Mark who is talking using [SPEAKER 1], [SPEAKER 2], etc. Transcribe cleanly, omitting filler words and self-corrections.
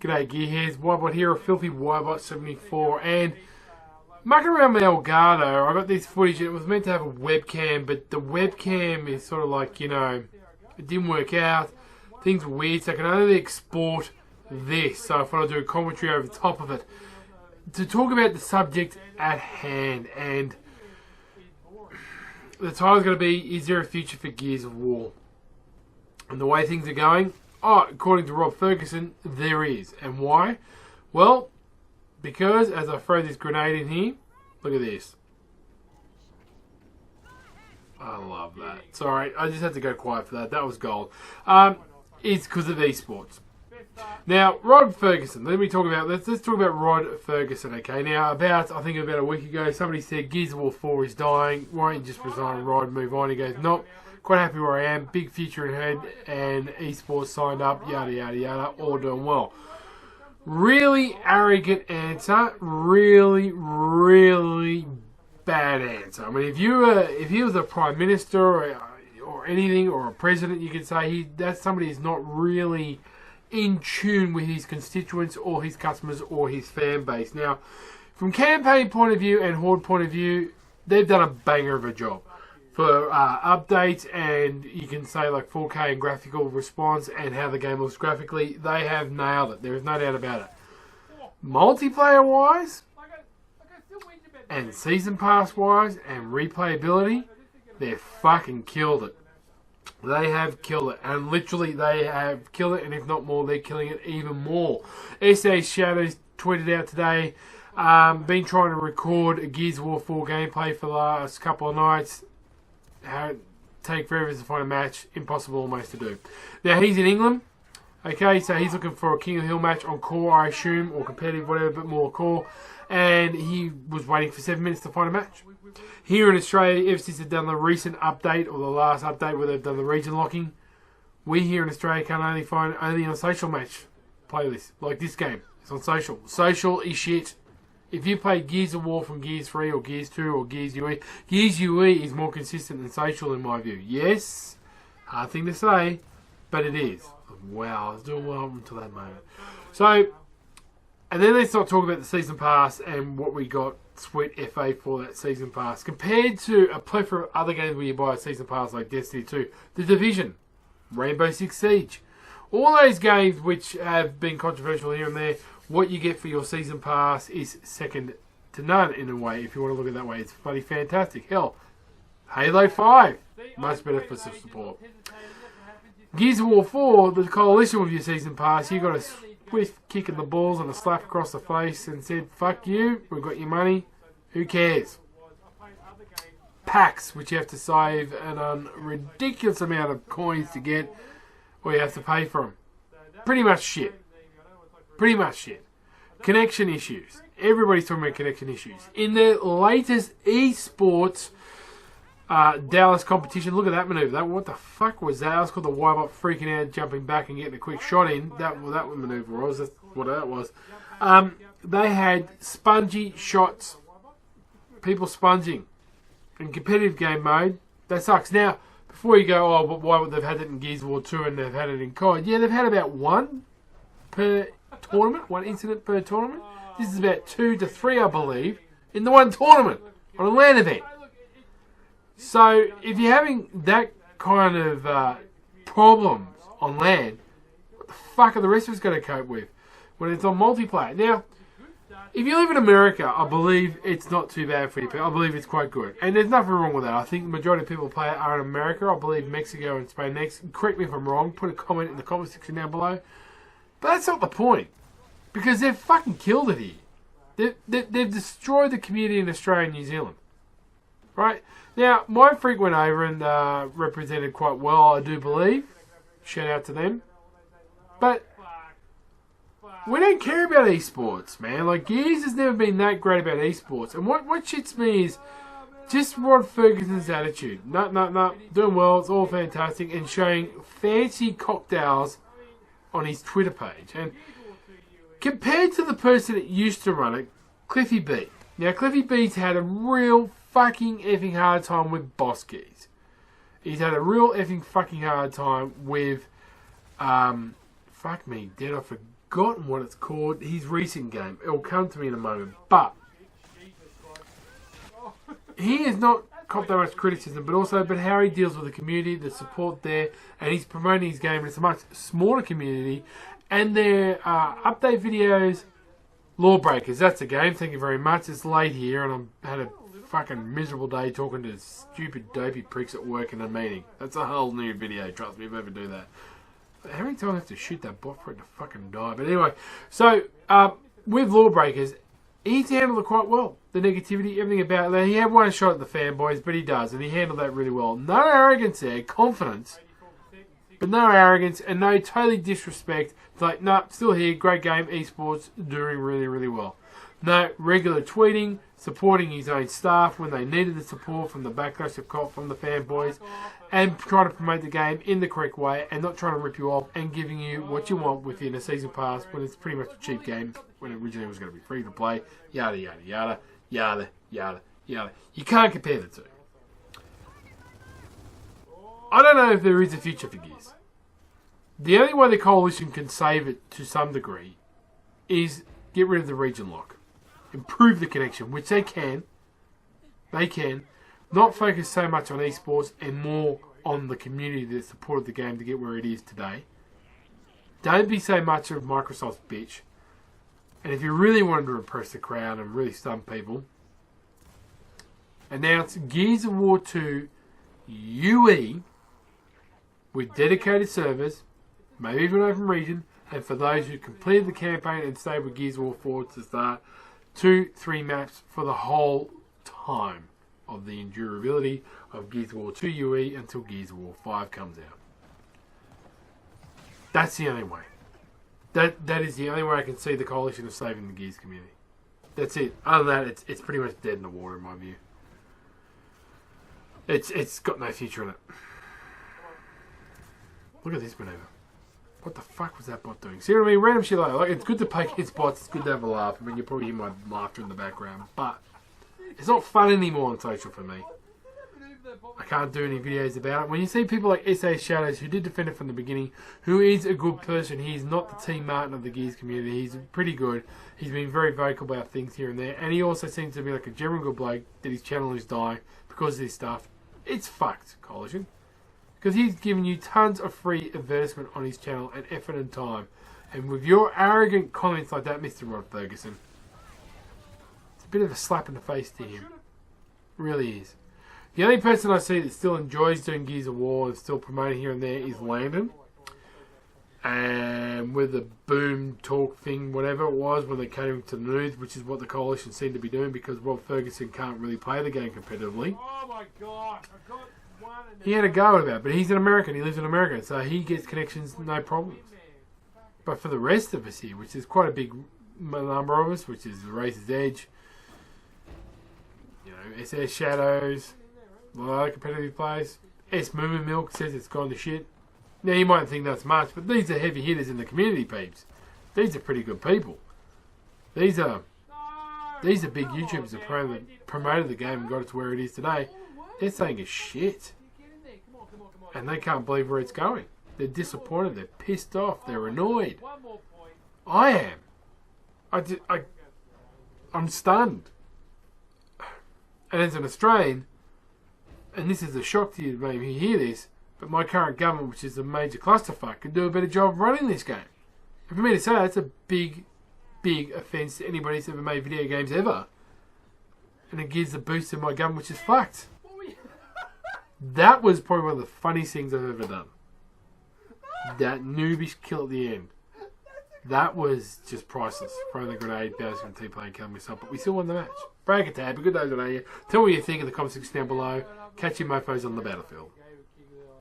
[SPEAKER 1] G'day Gearheads, Wybot here, a filthy Wybot74, and mucking around my Elgato, I got this footage. It was meant to have a webcam, but the webcam is sort of like, you know, it didn't work out. Things were weird, so I can only export this. So I thought I'd do a commentary over the top of it to talk about the subject at hand. And the title's going to be, is there a future for Gears of War? And the way things are going, according to Rob Ferguson, there is. And why? Well, because as I throw this grenade in here, look at this. I love that. Sorry, I just had to go quiet for that. That was gold. It's because of esports. Now, Rod Ferguson. Let's talk about Rod Ferguson, okay? Now, I think about a week ago, somebody said Gears of War 4 is dying. Why don't you just resign, Rod, move on? He goes, nope. Quite happy where I am. Big future ahead, and esports signed up. Yada yada yada. All doing well. Really arrogant answer. Really, really bad answer. I mean, if he was a prime minister or anything, or a president, you could say that's somebody who's not really in tune with his constituents or his customers or his fan base. Now, from campaign point of view and Horde point of view, they've done a banger of a job for updates, and you can say like 4K and graphical response and how the game looks graphically. They have nailed it. There is no doubt about it. Multiplayer wise and season pass wise and replayability, they've fucking killed it. They have killed it, and literally they have killed it, and if not more, they're killing it even more. SA Shadows tweeted out today, been trying to record a Gears of War 4 gameplay for the last couple of nights. Take forever to find a match, impossible almost to do. Now he's in England, okay, so he's looking for a King of the Hill match on core, I assume, or competitive, whatever, but more core, and he was waiting for 7 minutes to find a match. Here in Australia, ever since they've done the recent update, or the last update where they've done the region locking, we here in Australia can only find on a social match playlist, like this game. It's on social. Social is shit. If you play Gears of War from Gears 3 or Gears 2 or Gears UE, Gears UE is more consistent than social in my view. Yes, hard thing to say, but it is. Wow, I was doing well until that moment. So, and then let's not talk about the Season Pass and what we got sweet FA for that Season Pass. Compared to a plethora of other games where you buy a Season Pass like Destiny 2, The Division, Rainbow Six Siege, all those games which have been controversial here and there, what you get for your Season Pass is second to none in a way, if you want to look at it that way. It's bloody fantastic. Hell, Halo 5, much better for some support. Gears of War 4, the coalition with your Season Pass, you got a swift kick in the balls and a slap across the face and said, fuck you, we've got your money, who cares? Packs, which you have to save a ridiculous amount of coins to get, or you have to pay for them. Pretty much shit. Pretty much shit. Connection issues. Everybody's talking about connection issues. In the latest esports Dallas competition, look at that maneuver. What the fuck was that? I was called the Wybot freaking out, jumping back and getting a quick shot in. That maneuver was. That's what that was. They had spongy shots. People sponging. In competitive game mode, that sucks. Now, before you go, but why would they've had it in Gears of War 2 and they've had it in COD? Yeah, they've had about one per tournament, one incident per tournament. This is about 2 to 3, I believe, in the one tournament on a LAN event. So if you're having that kind of problems on LAN, what the fuck are the rest of us going to cope with when it's on multiplayer? Now, if you live in America, I believe it's not too bad for you. I believe it's quite good, and there's nothing wrong with that. I think the majority of people who play it are in America. I believe Mexico and Spain next. Correct me if I'm wrong. Put a comment in the comment section down below. But that's not the point, because they've fucking killed it here. They've destroyed the community in Australia and New Zealand. Right? Now, Mind Freak went over and represented quite well, I do believe. Shout out to them. But we don't care about esports, man. Like, Gears has never been that great about esports. And what shits me is just Rod Ferguson's attitude. No, doing well, it's all fantastic, and showing fancy cocktails on his Twitter page. And compared to the person that used to run it, Cliffy B. Now, Cliffy B's had a real fucking effing hard time with boss keys. He's had a real effing fucking hard time with, fuck me, dead, I forgotten what it's called. His recent game. It'll come to me in a moment. But he has not copped that much criticism, but how he deals with the community, the support there, and he's promoting his game. And it's a much smaller community. And their update videos, Lawbreakers. That's the game. Thank you very much. It's late here, and I've had a fucking miserable day talking to stupid dopey pricks at work in a meeting. That's a whole new video. Trust me, if I ever do that. How many times do I have to shoot that bot for it to fucking die? But anyway, so with Lawbreakers, he's handled it quite well. The negativity, everything about that. He had one shot at the fanboys, but he does, and he handled that really well. No arrogance there, confidence, but no arrogance and no totally disrespect. It's like, no, still here, great game, esports, doing really, really well. No, regular tweeting, supporting his own staff when they needed the support from the backlash of cop from the fanboys, and trying to promote the game in the correct way and not trying to rip you off and giving you what you want within a season pass when it's pretty much a cheap game when it originally was going to be free to play. Yada, yada, yada, yada, yada, yada. You can't compare the two. I don't know if there is a future for Gears. The only way the Coalition can save it to some degree is get rid of the region lock. Improve the connection, which they can. They can. Not focus so much on esports and more on the community that supported the game to get where it is today. Don't be so much of Microsoft's bitch. And if you really wanted to impress the crowd and really stun people, announce Gears of War 2 UE with dedicated servers, maybe even open region, and for those who completed the campaign and stayed with Gears of War 4 to start, 2-3 maps for the whole time of the endurability of Gears of War 2 UE until Gears of War 5 comes out. That's the only way. That is the only way I can see the Coalition of saving the Gears community. That's it. Other than that, it's pretty much dead in the water in my view. It's got no future in it. Look at this maneuver. What the fuck was that bot doing? See what I mean? Random shit like that. Like, it's good to poke its bots. It's good to have a laugh. I mean, you probably hear my laughter in the background. But it's not fun anymore on social for me. I can't do any videos about it. When you see people like SA Shadows, who did defend it from the beginning, who is a good person, he's not the Team Martin of the Gears community. He's pretty good. He's been very vocal about things here and there. And he also seems to be like a general good bloke that his channel is dying because of this stuff. It's fucked, Coalition. Because he's giving you tons of free advertisement on his channel and effort and time. And with your arrogant comments like that, Mr. Rod Ferguson, it's a bit of a slap in the face to him. It really is. The only person I see that still enjoys doing Gears of War and still promoting here and there is Landon. And with the boom talk thing, whatever it was, when they came to the news, which is what the Coalition seemed to be doing because Rod Ferguson can't really play the game competitively. Oh my god, I got one. He had a go at it, but he's an American, he lives in America, so he gets connections, no problems. But for the rest of us here, which is quite a big number of us, which is the Razor's Edge, you know, SS Shadows, a lot of competitive players. S Movement Milk says it's gone to shit. Now you might think that's much, but these are heavy hitters in the community, peeps. These are pretty good people. These are big YouTubers that promoted the game and got it to where it is today. They're saying it's shit. And they can't believe where it's going. They're disappointed, they're pissed off, they're annoyed. I am. I'm stunned. And as an Australian, and this is a shock to you to maybe hear this, but my current government, which is a major clusterfuck, can do a better job of running this game. And for me to say that's a big, big offence to anybody who's ever made video games ever. And it gives a boost to my government, which is fucked. That was probably one of the funniest things I've ever done. That noobish kill at the end. That was just priceless. Throwing the grenade, bouncing the team playing, killing myself, but we still won the match. Break a tab, a good day today. Tell me what you think in the comment section down below. Catch you mofos on the battlefield.